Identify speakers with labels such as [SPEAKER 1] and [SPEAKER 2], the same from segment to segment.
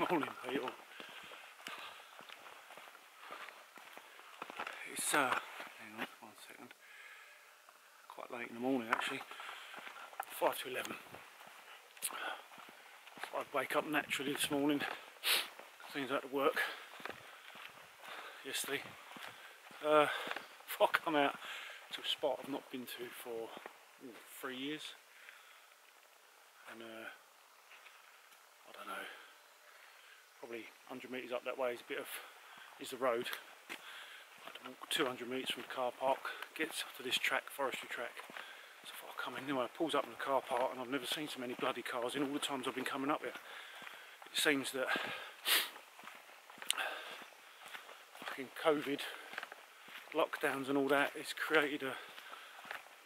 [SPEAKER 1] Morning, people. It's hang on 1 second. Quite late in the morning actually. 5 to 11. So I'd wake up naturally this morning. Things had to work yesterday. Before I come out to a spot I've not been to for 3 years, and I don't know, probably 100 metres up that way is the road. I had to walk 200 metres from the car park, gets to this track, forestry track. So if I come in, anyway, pulls up in the car park, and I've never seen so many bloody cars in all the times I've been coming up here. It seems that fucking COVID, lockdowns and all that, has created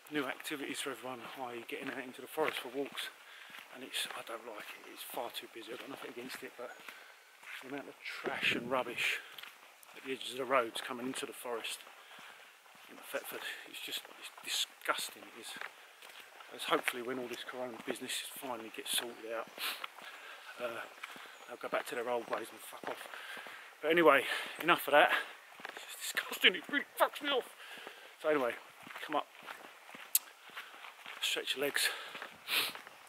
[SPEAKER 1] new activities for everyone, i.e. getting out into the forest for walks. And I don't like it, it's far too busy. I've got nothing against it, but the amount of trash and rubbish at the edges of the roads coming into the forest in Thetford, it's disgusting. It is. As hopefully when all this corona business finally gets sorted out, they'll go back to their old ways and fuck off. But anyway, enough of that. It's just disgusting, it really fucks me off. So anyway, come up, stretch your legs.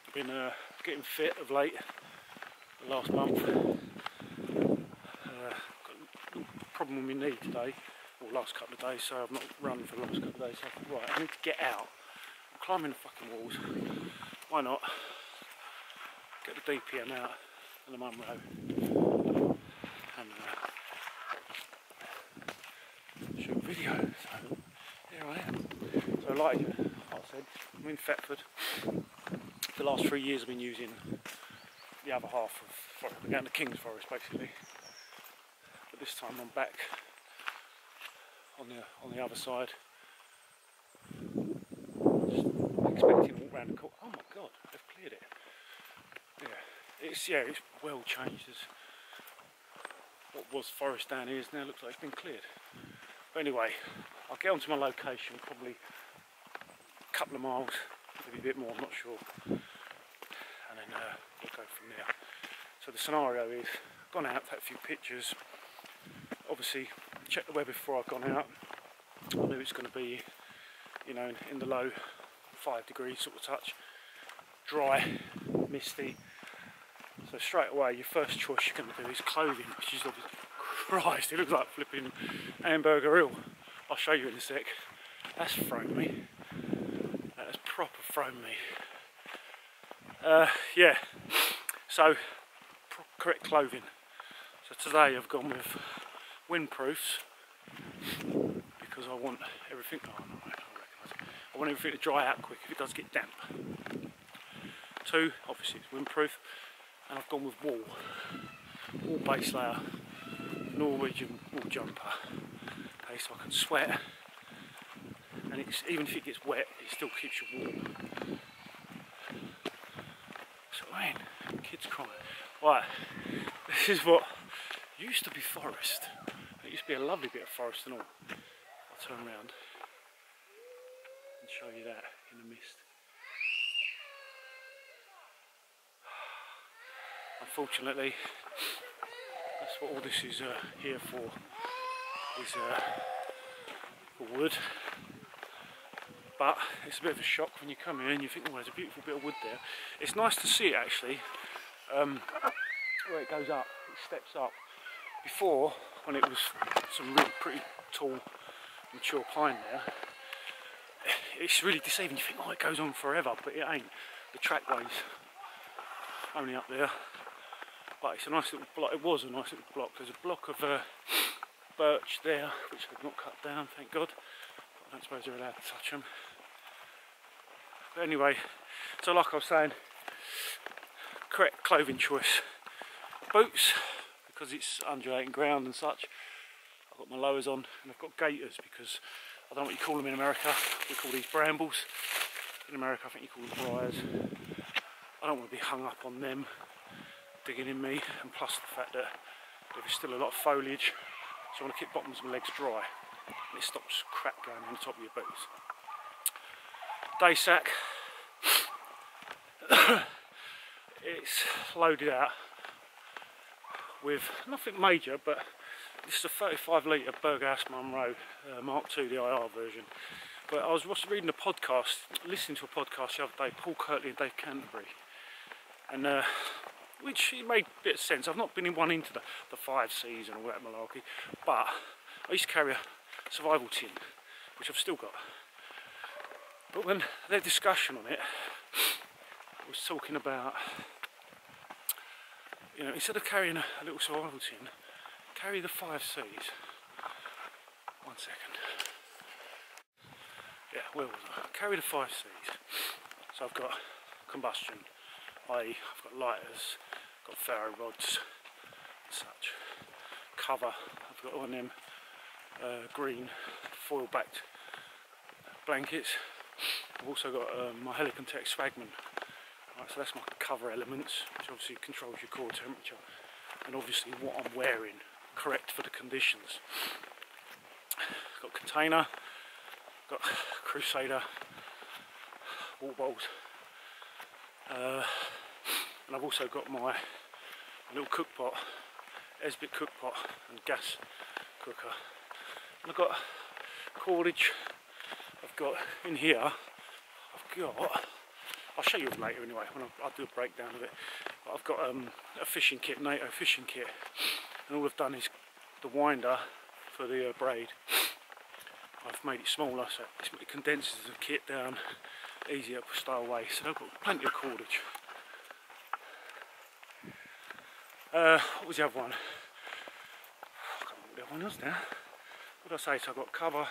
[SPEAKER 1] I've been getting fit of late, the last month. Got a problem with my knee today, or last couple of days, so I've not run for the last couple of days. So I thought, right, I need to get out. I'm climbing the fucking walls. Why not? Get the DPM out and the Munro, and shoot a video. So here I am. So like I said, I'm in Thetford. The last 3 years I've been using the other half of forest. We're going to King's Forest basically, but this time I'm back on the other side. Just expecting to walk around the corner. Oh my god, they've cleared it. Yeah, it's well changed. As what was forest down here now looks like it's been cleared. But anyway, I'll get onto my location, probably a couple of miles, maybe a bit more, I'm not sure. And then we'll go from there. So the scenario is, I've gone out, take a few pictures, obviously checked the weather before I've gone out. I knew it's going to be, you know, in the low 5 degrees sort of touch, dry, misty. So straight away your first choice you're going to do is clothing, which is obviously, Christ, it looks like flipping Hamburger Hill. I'll show you in a sec. That's thrown me. That has proper thrown me. Yeah, so correct clothing. So today I've gone with windproofs because I want everything. Oh, no, I recognise it. I want everything to dry out quick if it does get damp. 2, obviously it's windproof, and I've gone with wool base layer, Norwegian wool jumper. Okay, so I can sweat, and even if it gets wet, it still keeps you warm. So I mean, kids crying. Right, this is what used to be forest. It used to be a lovely bit of forest and all. I'll turn around and show you that in the mist. Unfortunately, that's what all this is here for, is for wood. But it's a bit of a shock when you come in and you think, oh, there's a beautiful bit of wood there. It's nice to see it actually, where it goes up, it steps up. Before, when it was some really pretty tall, mature pine there, it's really deceiving. You think, oh, it goes on forever, but it ain't. The trackway's only up there. But it's a nice little block. It was a nice little block. There's a block of birch there, which they've not cut down, thank God. I don't suppose they're allowed to touch them. But anyway, so like I was saying, correct clothing choice. Boots, because it's undulating ground and such. I've got my lowers on, and I've got gaiters because I don't know what you call them in America. We call these brambles. In America, I think you call them briars. I don't want to be hung up on them digging in me, and plus the fact that there is still a lot of foliage, so I want to keep bottoms of my legs dry, and it stops crap going on the top of your boots. Day sack, it's loaded out with nothing major, but this is a 35 litre Burgas Munro Mark II, the IR version. But I was reading a podcast, listening to a podcast the other day, Paul Kirtley and Dave Canterbury, and which it made a bit of sense. I've not been into the 5Cs and all that malarkey, but I used to carry a survival tin, which I've still got. But when their discussion on it was talking about, you know, instead of carrying a little survival tin, carry the 5Cs. 1 second. Yeah, where was I? Carry the 5Cs. So I've got combustion, i.e. I've got lighters, got ferro rods and such. Cover, I've got one of them green foil backed blankets. I've also got my Helicon Tech Swagman. Right, so that's my cover elements, which obviously controls your core temperature, and obviously what I'm wearing, correct for the conditions. Got container, got Crusader water bottles, and I've also got my little cook pot, Esbit cook pot and gas cooker. And I've got cordage. I've got in here, I'll show you later anyway when I'll do a breakdown of it. But I've got a fishing kit, NATO fishing kit, and all I've done is the winder for the braid. I've made it smaller so it condenses the kit down, easier to stow away. So I've got plenty of cordage. What was the other one? I can't remember what the other one was now. What did I say? So I've got cover,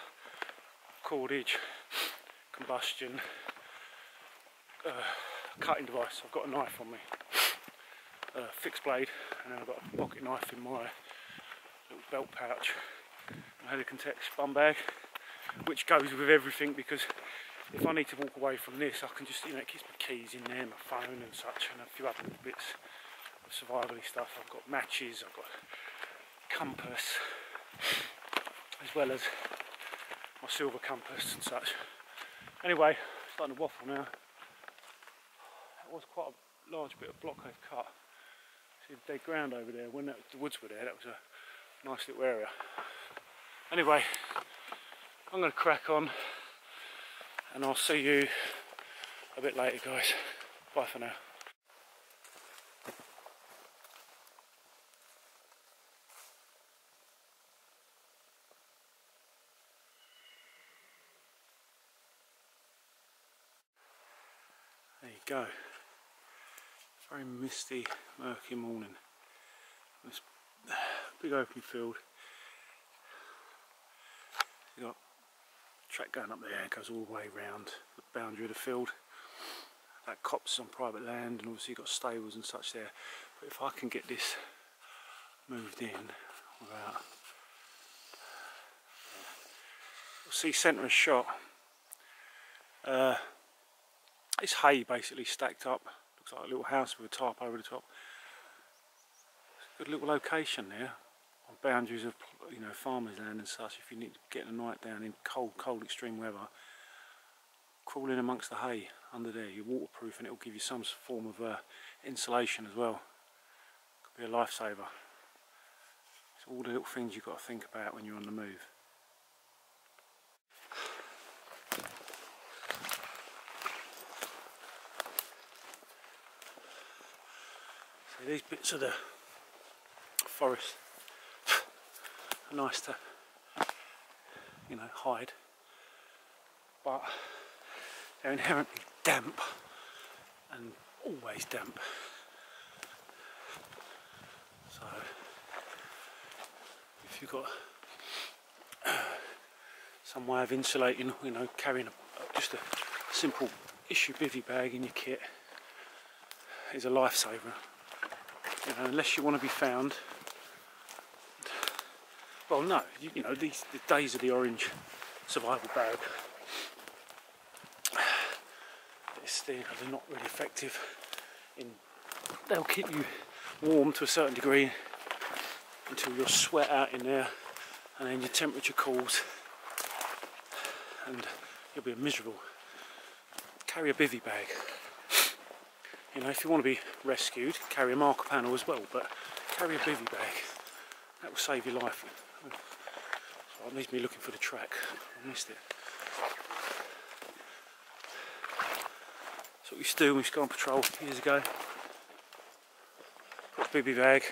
[SPEAKER 1] cordage, combustion, cutting device. I've got a knife on me, fixed blade, and then I've got a pocket knife in my little belt pouch. My Helicon Tech bum bag, which goes with everything, because if I need to walk away from this, I can just, you know, it keeps my keys in there, my phone and such, and a few other bits of survival-y stuff. I've got matches, I've got compass, as well as my silver compass and such. Anyway, starting to waffle now. That was quite a large bit of block they've cut. See the dead ground over there, when the woods were there, that was a nice little area. Anyway, I'm going to crack on, and I'll see you a bit later, guys. Bye for now. There you go. Very misty, murky morning. This big open field. You've got a track going up there, it goes all the way round the boundary of the field. That copse on private land, and obviously you've got stables and such there. But if I can get this moved in without, you'll see centre of shot. It's hay basically stacked up. Looks like a little house with a tarp over the top. It's a good little location there, on boundaries of, you know, farmers' land and such. If you need to get a night down in cold extreme weather, crawl in amongst the hay under there. You're waterproof, and it will give you some form of insulation as well. Could be a lifesaver. It's all the little things you've got to think about when you're on the move. See, these bits of the forest are nice to, you know, hide, but they're inherently damp, and always damp. So if you've got some way of insulating, you know, carrying just a simple issue bivvy bag in your kit is a lifesaver. You know, unless you want to be found. Well, no, you know, the days of the orange survival bag, they're not really effective. They'll keep you warm to a certain degree until you're sweat out in there, and then your temperature cools, and you'll be miserable. Carry a bivvy bag. You know, if you want to be rescued, carry a marker panel as well, but carry a bivvy bag. That will save your life. So it needs me looking for the track. I missed it. That's what we used to do when we used to go on patrol years ago. Put a bivvy bag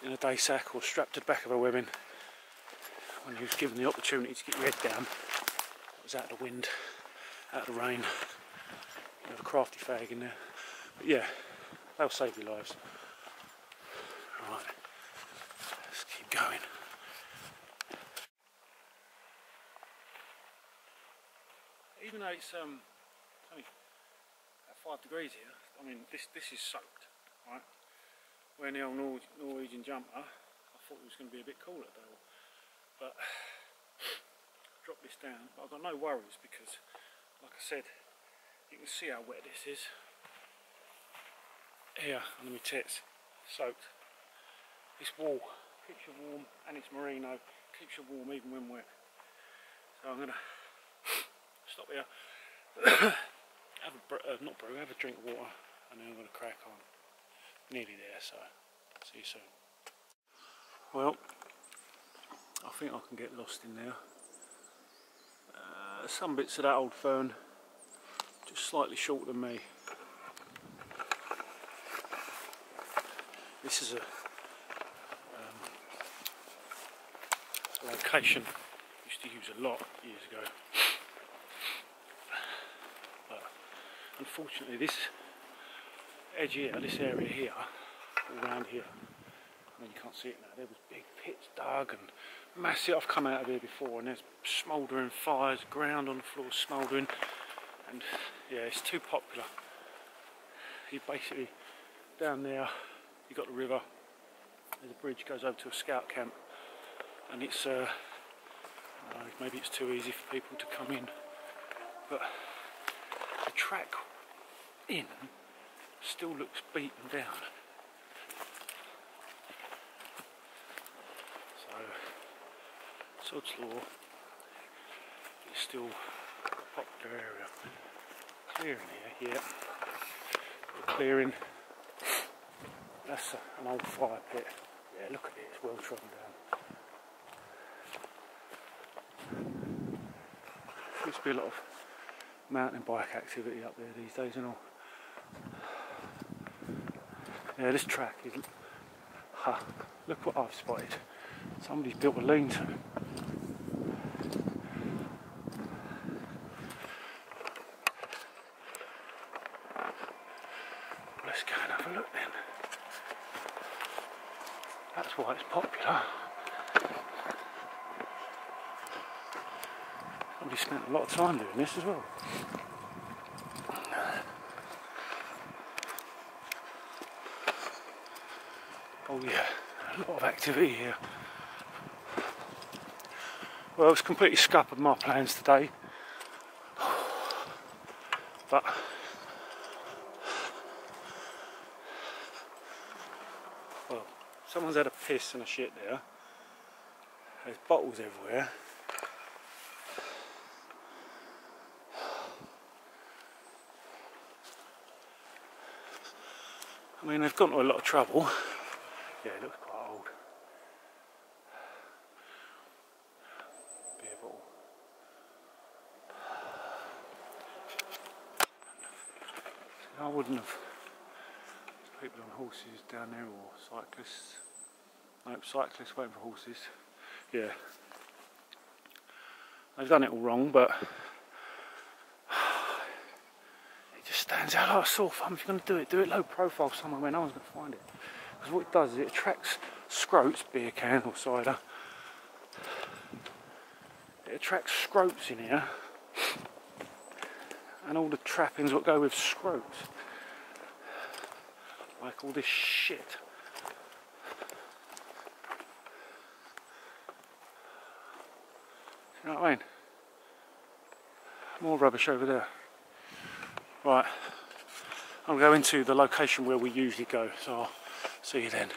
[SPEAKER 1] in a day sack or strapped to the back of a webbing. When you was given the opportunity to get your head down, it was out of the wind, out of the rain. You have a crafty fag in there. But yeah, they'll save your lives. Right, let's keep going. Even though it's only about 5 degrees here, I mean this is soaked, right? Wearing the old Norwegian jumper, I thought it was going to be a bit cooler though. But drop this down, but I've got no worries because, like I said, you can see how wet this is. Here under my tits, soaked. This wool keeps you warm, and it's merino, keeps you warm even when wet. So I'm gonna stop here, have a drink of water, and then I'm gonna crack on. Nearly there, so see you soon. Well, I think I can get lost in there. Some bits of that old fern, just slightly shorter than me. This is a location I used to use a lot years ago. But unfortunately this edge here, this area here, all around here, I mean you can't see it now, there was big pits dug and massive. I've come out of here before and there's smouldering fires, ground on the floor smouldering, and yeah, it's too popular. You basically, down there, you've got the river, there's a bridge goes over to a scout camp, and it's maybe it's too easy for people to come in, but the track in still looks beaten down. So sod's law is still a popular area. Clearing here, yeah. Clearing. That's an old fire pit. Yeah, look at it, it's well trodden down. Seems to be a lot of mountain bike activity up there these days and all. Yeah, this track is... look what I've spotted. Somebody's built a lean-to. Let's go and have a look then. That's why it's popular. Somebody spent a lot of time doing this as well. Oh yeah, a lot of activity here. Well, it's completely scuppered my plans today. But well, someone's had a piss and a shit there. There's bottles everywhere. I mean, they've gone to a lot of trouble. Yeah, it looks quite old. Beer bottle. I wouldn't have people on horses down there or cyclists. Nope, cyclists waiting for horses. Yeah. They've done it all wrong, but it just stands out like a sore thumb. If you're going to do it low profile somewhere where no one's going to find it. Because what it does is it attracts scroats, beer can or cider. It attracts scroats in here. And all the trappings that go with scroats. Like all this shit. You know what I mean? More rubbish over there. Right, I'll go into the location where we usually go, so I'll see you then.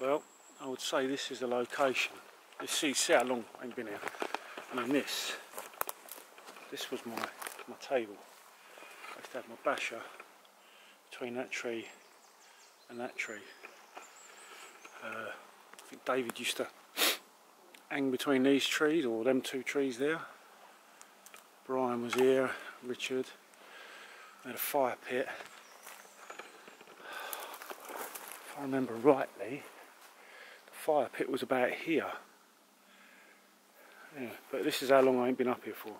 [SPEAKER 1] Well, I would say this is the location. You see how long I've been here. I mean this was my table. I used to have my basher between that tree and that tree. I think David used to hang between these trees, or them two trees there. Brian was here, Richard. They had a fire pit. If I remember rightly, the fire pit was about here. Yeah, but this is how long I ain't been up here for.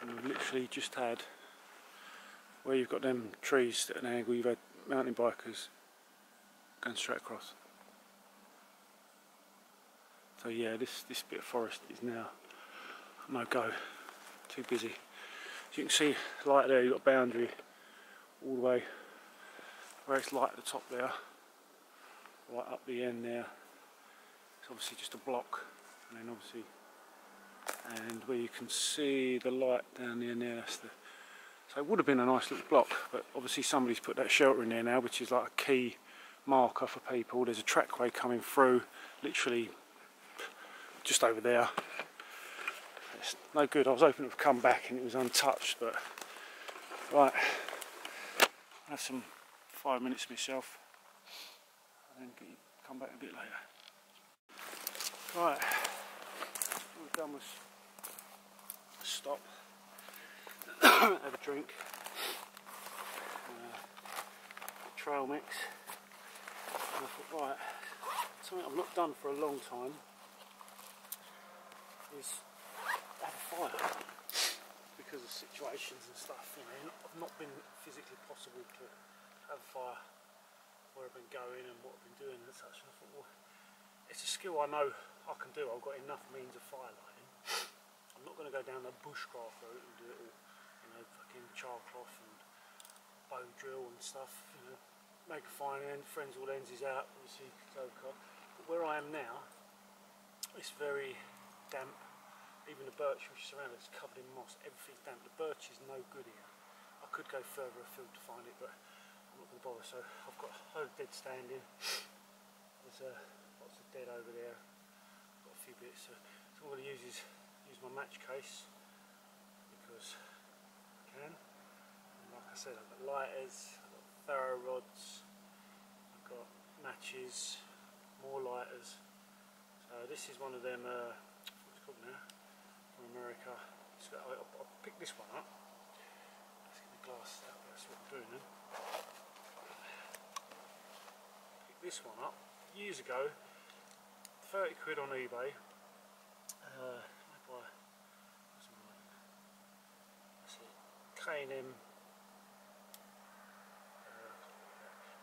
[SPEAKER 1] And we've literally just had, where you've got them trees at an angle, you've had mountain bikers going straight across. So yeah, this bit of forest is now no go, too busy. As you can see, light there, you've got a boundary all the way where it's light at the top there, right up the end there. It's obviously just a block, and then obviously, and where you can see the light down the end there, that's the, so it would have been a nice little block, but obviously somebody's put that shelter in there now, which is like a key marker for people. There's a trackway coming through, literally just over there. It's no good. I was hoping it would come back and it was untouched, but right, I'll have some 5 minutes myself and then come back a bit later. Right, all we've done was stop, have a drink, trail mix, and I thought, right, something I've not done for a long time is have a fire, because of situations and stuff, you know. I've not been physically possible to have a fire where I've been going and what I've been doing and such, and I thought, well, it's a skill I know I can do. I've got enough means of fire lighting. I'm not going to go down the bushcraft route and do it all, you know, fucking charcloth and bow drill and stuff, you know, make a fire end, friends all lenses out, obviously, but where I am now, it's very damp. Even the birch which is around it's covered in moss, everything's damp. The birch is no good here. I could go further afield to find it, but I'm not going to bother. So I've got a load of dead standing. There's lots of dead over there. I've got a few bits. So all I'm going to use my match case, because I can. And like I said, I've got lighters, I've got ferro rods, I've got matches, more lighters. So this is one of them, what's it called now? From America. So I'll pick this one up. Let's get the glass out, that's what I'm doing then. Pick this one up. Years ago, 30 quid on eBay. K&M.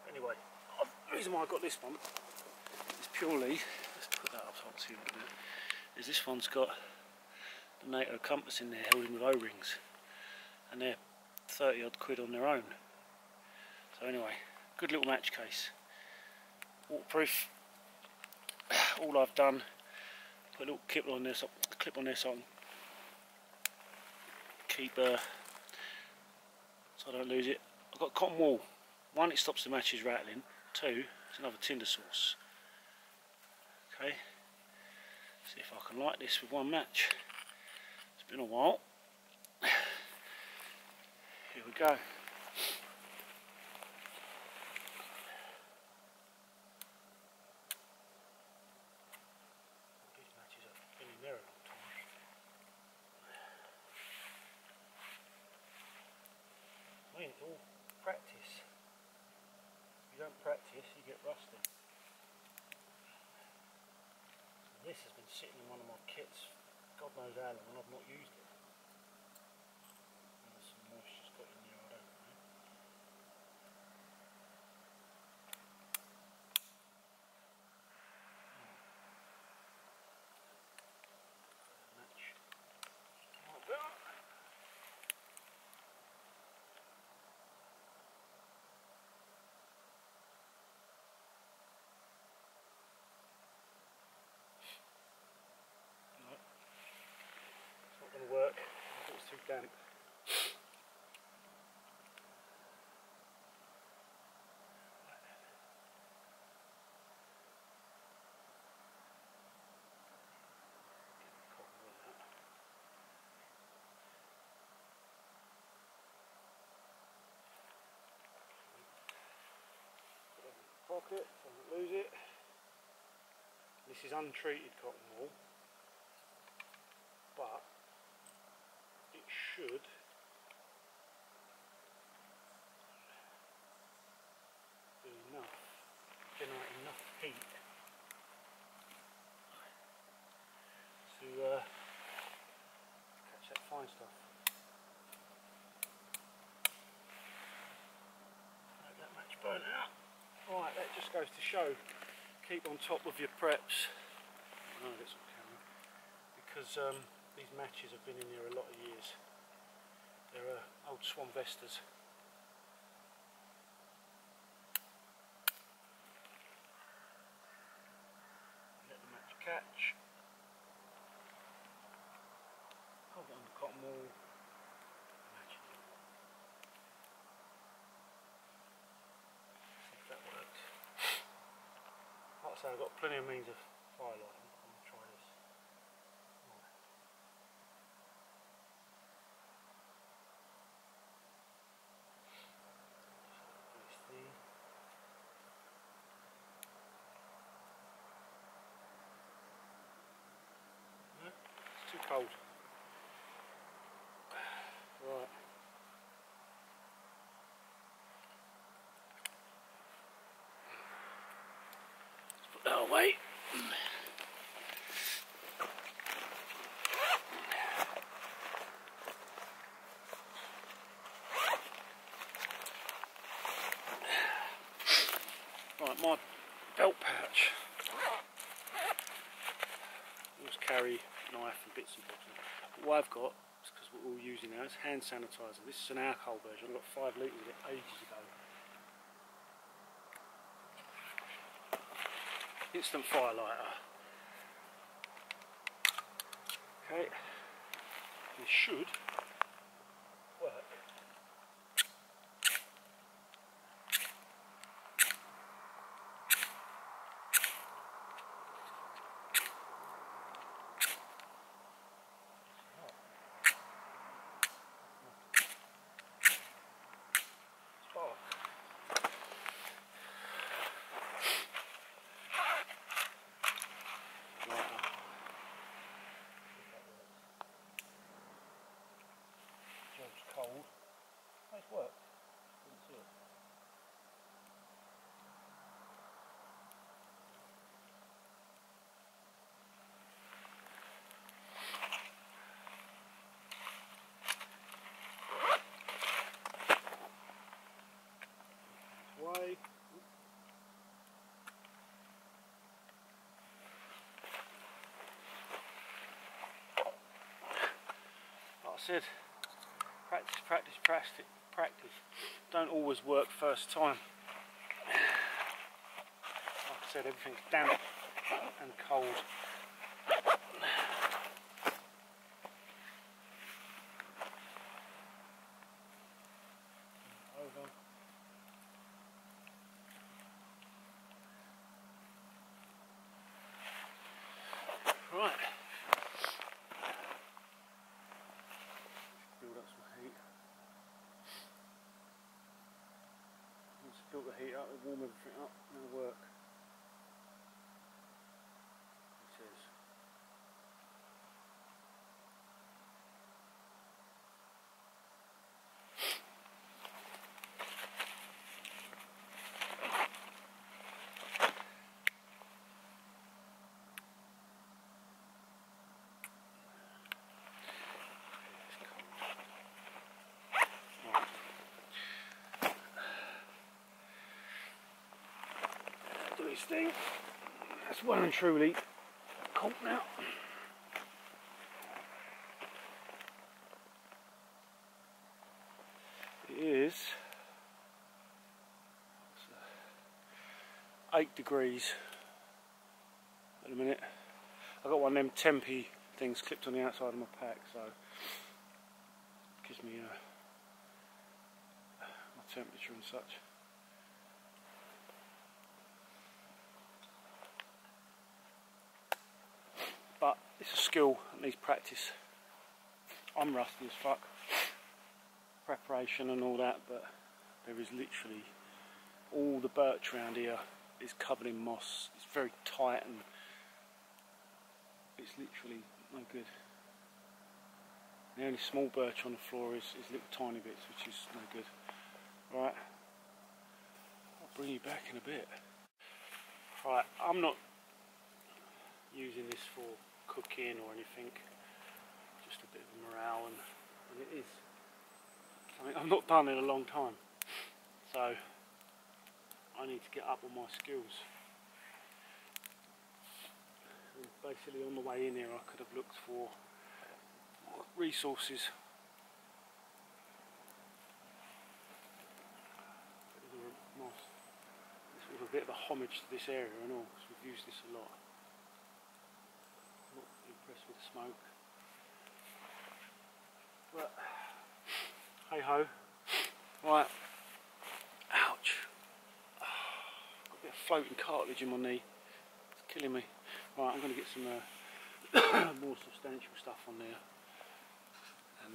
[SPEAKER 1] Anyway, the reason why I got this one is purely, let's put that up so I can see it a bit, is this one's got the NATO compass in there held in with O-rings, and they're 30 odd quid on their own. So anyway, good little match case, waterproof. All I've done, put a little clip on there so I can keep so I don't lose it. I've got cotton wool. One, it stops the matches rattling. Two, it's another tinder source. Okay, see if I can light this with one match. It's been a while. Here we go. These matches have been in there a long time. I mean, it's all practice. If you don't practice, you get rusty. And this has been sitting in one of my kits, God knows how long, and I've not used it. There's some moisture's got in there, I don't know. Match. Like that. It's not going to work, it's too damp. pocket so I don't lose it. This is untreated cotton wool, but it should do enough, generate enough heat to catch that fine stuff. Don't that much burnt out. Right, that just goes to show, keep on top of your preps. I know that's on camera, because these matches have been in here a lot of years. They're old Swan Vestas. Let the match catch. Hold it on the cotton wool. Match it. See if that works. Like I say, I've got plenty of means of firelighting. I'm going to try this. It's too cold. Right. Let's put that away. Right, my belt pouch. Always carry knife and bits and bobs. But what I've got, because what we're all using now, is hand sanitizer. This is an alcohol version. I got 5 litres of it ages ago. Instant fire lighter. Okay, this should work. Spark. Cold. Nice work. Didn't see it. Way. Like I said, practice, practice, practice, practice. Don't always work first time. Like I said, everything's damp and cold. Over. Right. Build up some heat. Once you build the heat up, it'll warm everything up and it'll work. It is. Do his thing. That's well and truly cold now. It is 8 degrees at the minute. I've got one of them Tempe things clipped on the outside of my pack, so it gives me my temperature and such. But it's a skill that needs practice. I'm rusty as fuck. Preparation and all that, but there is literally all the birch around here is covered in moss. It's very tight and it's literally no good. The only small birch on the floor is little tiny bits, which is no good. Right, I'll bring you back in a bit. Right, I'm not using this for cooking or anything, just a bit of morale, and it is something I've not done in a long time, so I need to get up on my skills. And basically on the way in here I could have looked for resources. This was a bit of a homage to this area and all, because we've used this a lot. Not impressed with the smoke, but hey ho. Right, ouch. Got a bit of floating cartilage in my knee, it's killing me. Right, I'm going to get some more substantial stuff on there, and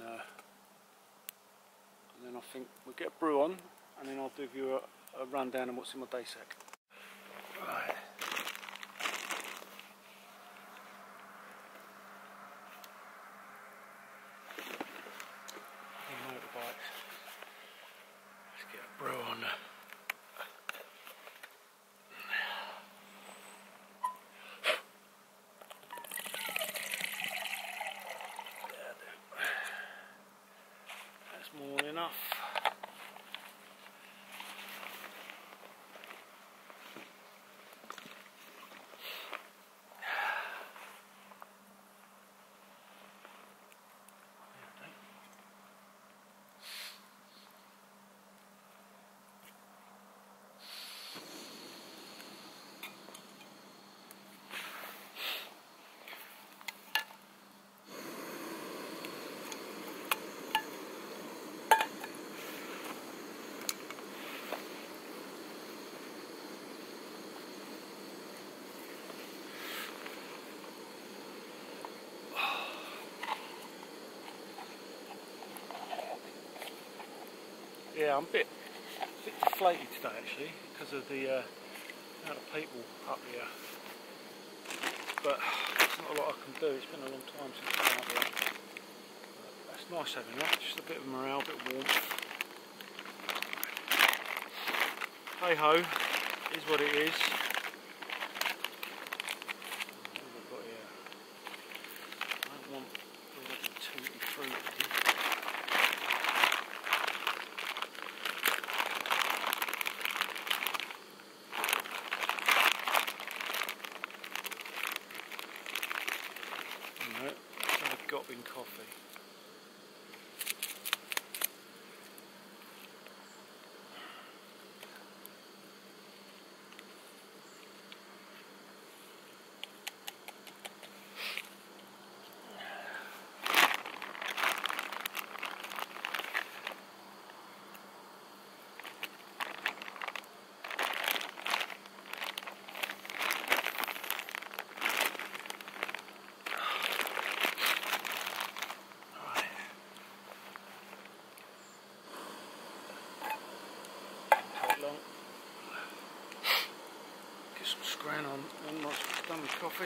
[SPEAKER 1] then I think we'll get a brew on, and then I'll give you a rundown on what's in my day sack. Right. Motorbikes. Let's get a brew on. That's more than enough. Yeah, I'm a bit deflated today actually, because of the amount of people up here. But there's not a lot I can do. It's been a long time since I've been up here. But that's nice having that. Just a bit of morale, a bit of warmth. Hey ho, is what it is. What have I got here? I don't want the tutti frutti. Gobbing coffee. Get some scran on once it's done with coffee.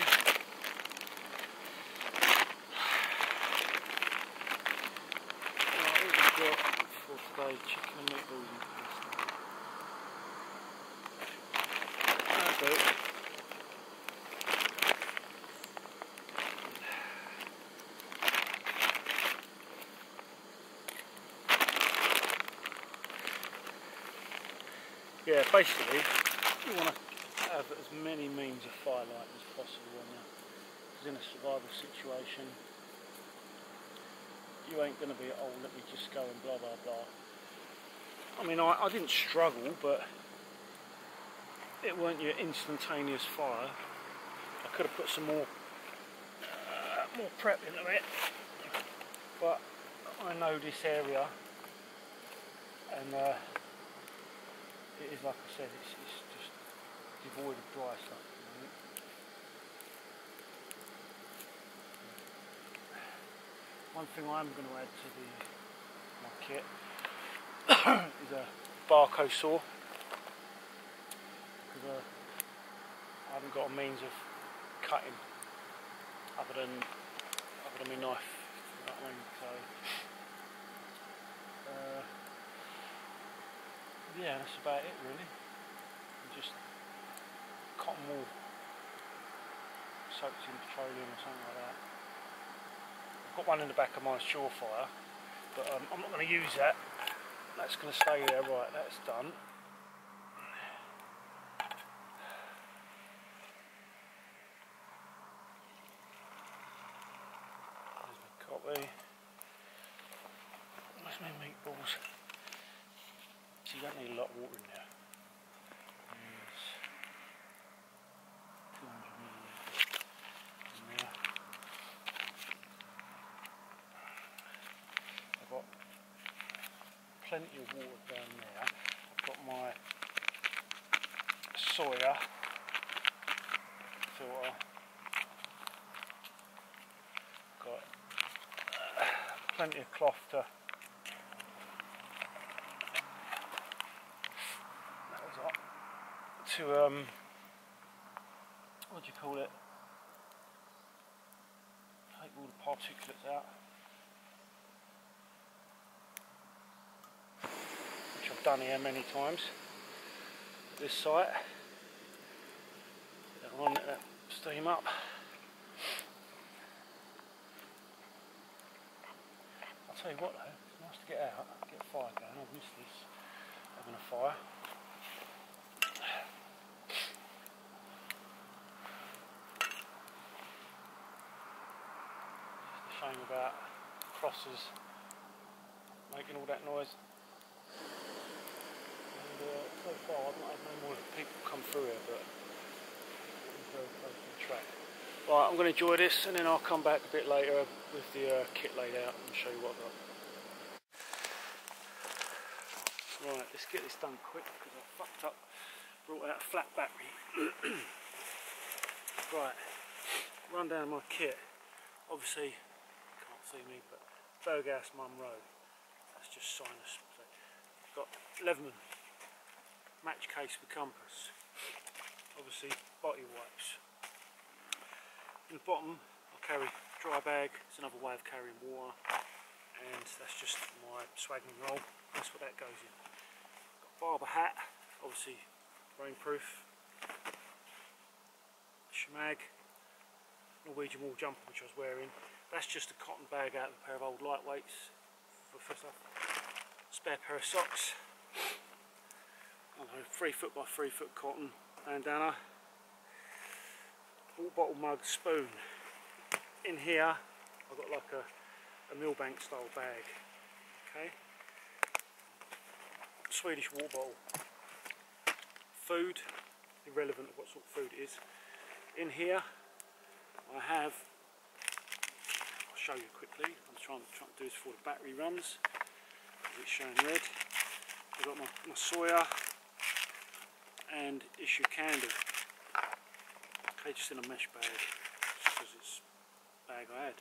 [SPEAKER 1] Right, what have we got for today? Chicken and meatballs and pasta. That'll do. Yeah, basically you want to have as many means of firelight as possible on you, because in a survival situation you ain't going to be, oh let me just go and blah blah blah. I mean I didn't struggle, but it weren't your instantaneous fire. I could have put some more prep into it, but I know this area, and it is, like I said, it's just devoid of dry stuff. One thing I'm going to add to my kit is a Barco saw, because I haven't got a means of cutting other than my knife, you know what I mean? So yeah, that's about it really. And just cotton wool soaked in petroleum or something like that. I've got one in the back of my Surefire, but I'm not going to use that. That's going to stay there. Right, that's done. There's my copy. Where's my meatballs? So you don't need a lot of water in there. There's 200 millilitres in there. I've got plenty of water down there. I've got my soya filter. Got plenty of cloth to what do you call it? Take all the particulates out, which I've done here many times. This site, I'll let that steam up. I'll tell you what though, it's nice to get out, get a fire going. I've missed this, having a fire. Shame about crosses making all that noise. And so far I've not had no more people come through here, but it's very close to the track. Right, I'm going to enjoy this and then I'll come back a bit later with the kit laid out and show you what I've got. Right, let's get this done quick because I fucked up, brought out a flat battery. Right, run down my kit. Obviously, see me, but Burgas Munro, that's just sinus. So, got Leatherman match case with compass, obviously body wipes. In the bottom I'll carry dry bag, it's another way of carrying water, and that's just my swag and roll, that's what that goes in. Got barber hat, obviously rainproof, shemag, Norwegian wool jumper which I was wearing. That's just a cotton bag out of a pair of old lightweights for stuff. Spare pair of socks. I don't know, 3 foot by 3 foot cotton bandana. Water bottle, mug, spoon. In here I've got like a Millbank style bag. Okay. Swedish water bottle. Food, irrelevant of what sort of food it is. In here I have, show you quickly, I'm trying to do this before the battery runs, it's showing red. I've got my soya and issue candle, okay, just in a mesh bag, just because it's a bag I had.